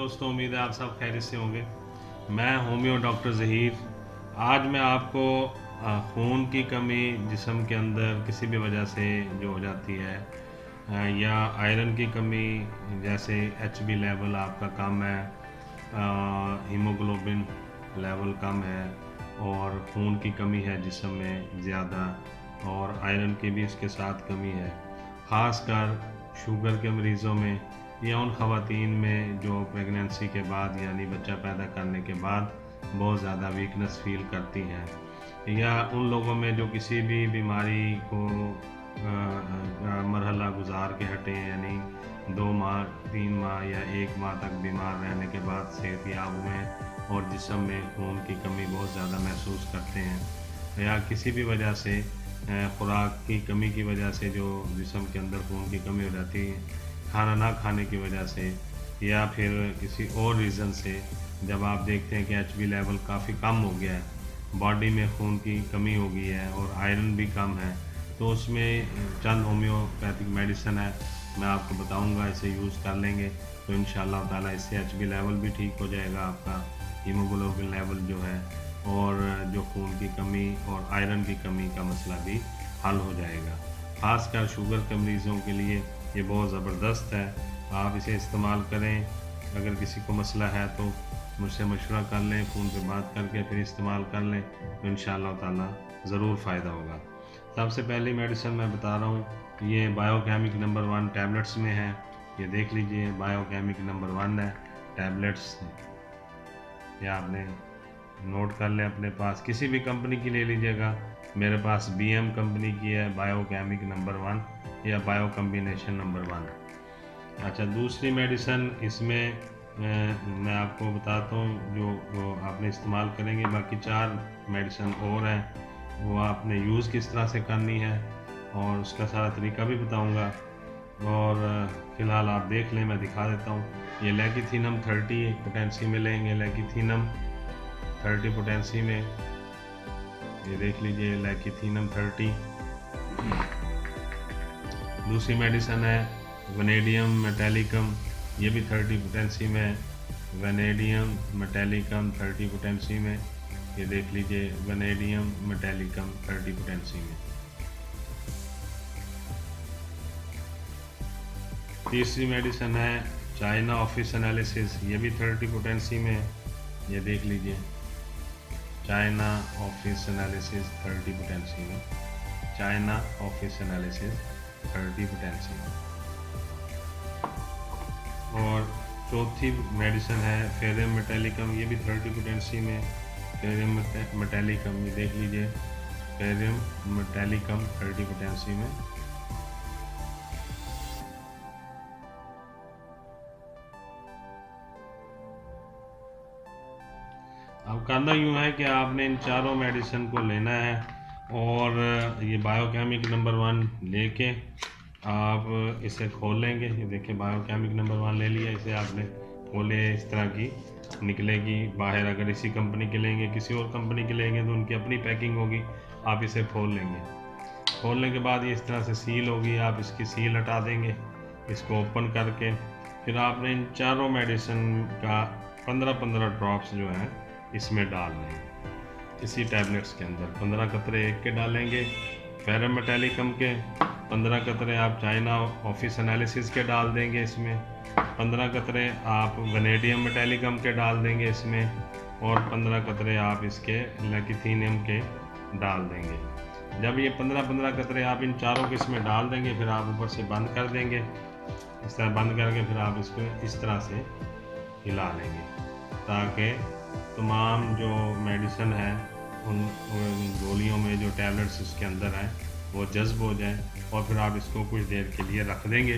दोस्तों, उम्मीद है आप सब खैरियत से होंगे। मैं होम्यो डॉक्टर ज़हीर। आज मैं आपको खून की कमी जिस्म के अंदर किसी भी वजह से जो हो जाती है, या आयरन की कमी, जैसे एचबी लेवल आपका कम है, हीमोग्लोबिन लेवल कम है, और खून की कमी है जिस्म में ज़्यादा, और आयरन की भी इसके साथ कमी है। ख़ासकर शुगर के मरीज़ों में या उन ख़वातीन में जो प्रेगनेंसी के बाद यानी बच्चा पैदा करने के बाद बहुत ज़्यादा वीकनेस फ़ील करती हैं, या उन लोगों में जो किसी भी बीमारी को मरहला गुजार के हटे, यानी 2 माह 3 माह या 1 माह तक बीमार रहने के बाद सेहतयाब हुए और जिस्म में खून की कमी बहुत ज़्यादा महसूस करते हैं, या किसी भी वजह से खुराक की कमी की वजह से जो जिस्म के अंदर खून की कमी हो जाती है, खाना ना खाने की वजह से, या फिर किसी और रीज़न से, जब आप देखते हैं कि एचबी लेवल काफ़ी कम हो गया है, बॉडी में खून की कमी हो गई है और आयरन भी कम है, तो उसमें चंद होम्योपैथिक मेडिसिन है, मैं आपको बताऊंगा, इसे यूज़ कर लेंगे तो इंशाअल्लाह ताला इससे एचबी लेवल भी ठीक हो जाएगा आपका, हीमोग्लोबिन लेवल जो है, और जो खून की कमी और आयरन की कमी का मसला भी हल हो जाएगा। ख़ासकर शुगर के मरीज़ों के लिए ये बहुत ज़बरदस्त है, आप इसे इस्तेमाल करें। अगर किसी को मसला है तो मुझसे मशवरा कर लें, फ़ोन पे बात करके फिर इस्तेमाल कर लें, तो इंशाअल्लाह ताला ज़रूर फ़ायदा होगा। सबसे पहली मेडिसिन मैं बता रहा हूँ, ये बायोकेमिक नंबर 1 टैबलेट्स में है। ये देख लीजिए, बायोकेमिक नंबर 1 है टैबलेट्स। ये आपने नोट कर लें, अपने पास किसी भी कंपनी की ले लीजिएगा। मेरे पास बीएम कंपनी की है बायोकेमिक नंबर 1 या बायो कम्बिनेशन नंबर 1। अच्छा, दूसरी मेडिसिन इसमें मैं आपको बताता हूँ जो वो आपने इस्तेमाल करेंगे। बाकी 4 मेडिसिन और हैं, वो आपने यूज़ किस तरह से करनी है और उसका सारा तरीका भी बताऊँगा। और फ़िलहाल आप देख लें, मैं दिखा देता हूँ। ये लेकिथिनम 30 पोटेंसी में लेंगे, लेकिथिनम 30 पोटेंसी में, ये देख लीजिए लेकिथिनम 30। दूसरी मेडिसिन है वनेडियम मेटेलिकम, ये भी 30 पोटेंसी में, वनेडियम मेटेलिकम 30 पोटेंसी में, ये देख लीजिए वनेडियम मेटेलिकम 30 पोटेंसी में। तीसरी मेडिसिन है चाइना ऑफिस एनालिसिस, ये भी 30 पोटेंसी में, ये देख लीजिए चाइना ऑफिस एनालिसिस 30 पोटेंसी में, चाइना ऑफिस एनालिसिस 30 पोटेंसी में। और चौथी मेडिसिन है फेरियम मेटेलिकम, ये भी 30 पोटेंसी में, फेरियम मेटेलिकम, ये देख लीजिए फेरियम मेटेलिकम 30 पोटेंसी में। अब करना यूँ है कि आपने इन चारों मेडिसिन को लेना है और ये बायोकेमिक नंबर 1 लेके आप इसे खोल लेंगे। ये देखिए बायोकेमिक नंबर 1 ले लिया, इसे आपने खोले, इस तरह की निकलेगी बाहर। अगर इसी कंपनी के लेंगे, किसी और कंपनी के लेंगे तो उनकी अपनी पैकिंग होगी। आप इसे खोल लेंगे, खोलने के बाद ये इस तरह से सील होगी, आप इसकी सील हटा देंगे। इसको ओपन करके फिर आपने इन चारों मेडिसिन का 15-15 ड्रॉप्स जो हैं इसमें डालने हैं। इसी टैबलेट्स के अंदर 15 कतरे एक के डालेंगे फेरम मेटेलिकम के, 15 कतरे आप चाइना ऑफिस एनालिसिस के डाल देंगे इसमें, 15 कतरे आप वनेडियम मेटेलिकम के डाल देंगे इसमें, और 15 कतरे आप इसके लेकिथिनियम के डाल देंगे। जब ये 15-15 कतरे आप इन चारों के इसमें डाल देंगे, फिर आप ऊपर से बंद कर देंगे। इस तरह बंद करके फिर आप इसको इस तरह से हिला लेंगे, ताकि तमाम जो मेडिसिन है उन गोलियों में जो टैबलेट्स इसके अंदर हैं वो जज्ब हो जाए, और फिर आप इसको कुछ देर के लिए रख देंगे।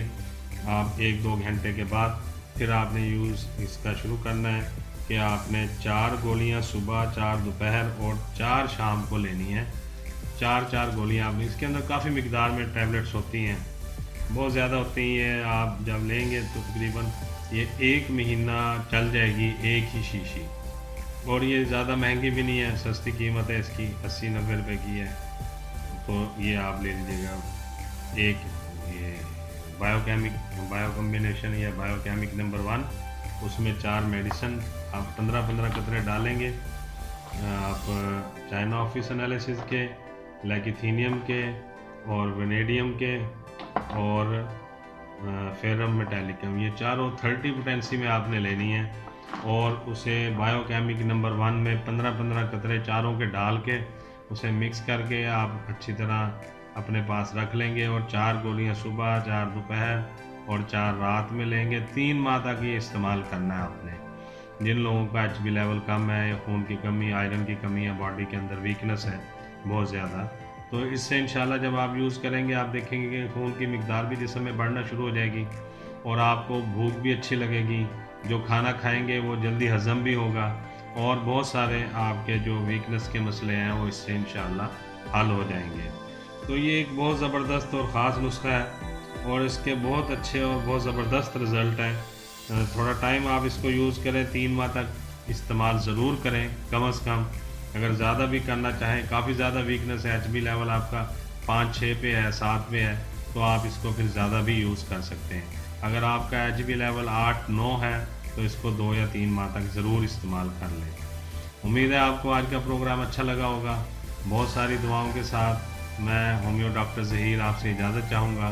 आप 1-2 घंटे के बाद फिर आपने यूज़ इसका शुरू करना है कि आपने 4 गोलियां सुबह, 4 दोपहर और 4 शाम को लेनी है। 4-4 गोलियां आपने, इसके अंदर काफ़ी मिकदार में टैबलेट्स होती हैं, बहुत ज़्यादा होती हैं। आप जब लेंगे तो तकरीबन ये 1 महीना चल जाएगी एक ही शीशी, और ये ज़्यादा महंगी भी नहीं है, सस्ती कीमत है इसकी, 80-90 रुपये की है। तो ये आप ले लीजिएगा एक, ये बायो कम्बिनेशन या बायोकेमिक नंबर 1 उसमें 4 मेडिसिन आप 15-15 कतरे डालेंगे। आप चाइना ऑफिस एनालिसिस के, लेकिथीनियम के और वेनेडियम के और फेरम मेटालिकम, ये चारों 30 पोटेंसी में आपने लेनी है और उसे बायोकेमिक नंबर 1 में 15-15 कतरे चारों के डाल के उसे मिक्स करके आप अच्छी तरह अपने पास रख लेंगे और 4 गोलियां सुबह, 4 दोपहर और 4 रात में लेंगे। 3 माह तक ये इस्तेमाल करना है आपने। जिन लोगों का एचबी लेवल कम है या खून की कमी, आयरन की कमी है, बॉडी के अंदर वीकनेस है बहुत ज़्यादा, तो इससे इंशाल्लाह जब आप यूज़ करेंगे आप देखेंगे कि खून की मिकदार भी जिस्म में बढ़ना शुरू हो जाएगी और आपको भूख भी अच्छी लगेगी। जो खाना खाएंगे वो जल्दी हज़म भी होगा और बहुत सारे आपके जो वीकनेस के मसले हैं वो इससे इंशाल्लाह हल हो जाएंगे। तो ये एक बहुत ज़बरदस्त और ख़ास नुस्खा है और इसके बहुत अच्छे और बहुत ज़बरदस्त रिज़ल्ट हैं। थोड़ा टाइम आप इसको यूज़ करें, 3 माह तक इस्तेमाल ज़रूर करें कम अज़ कम। अगर ज़्यादा भी करना चाहें, काफ़ी ज़्यादा वीकनेस है, एचबी लेवल आपका 5-6 पे है, 7 पे है, तो आप इसको फिर ज़्यादा भी यूज़ कर सकते हैं। अगर आपका एचबी लेवल 8-9 है तो इसको 2 या 3 माह तक ज़रूर इस्तेमाल कर लें। उम्मीद है आपको आज का प्रोग्राम अच्छा लगा होगा। बहुत सारी दुआओं के साथ मैं होम्यो डॉक्टर ज़हीर आपसे इजाज़त चाहूँगा।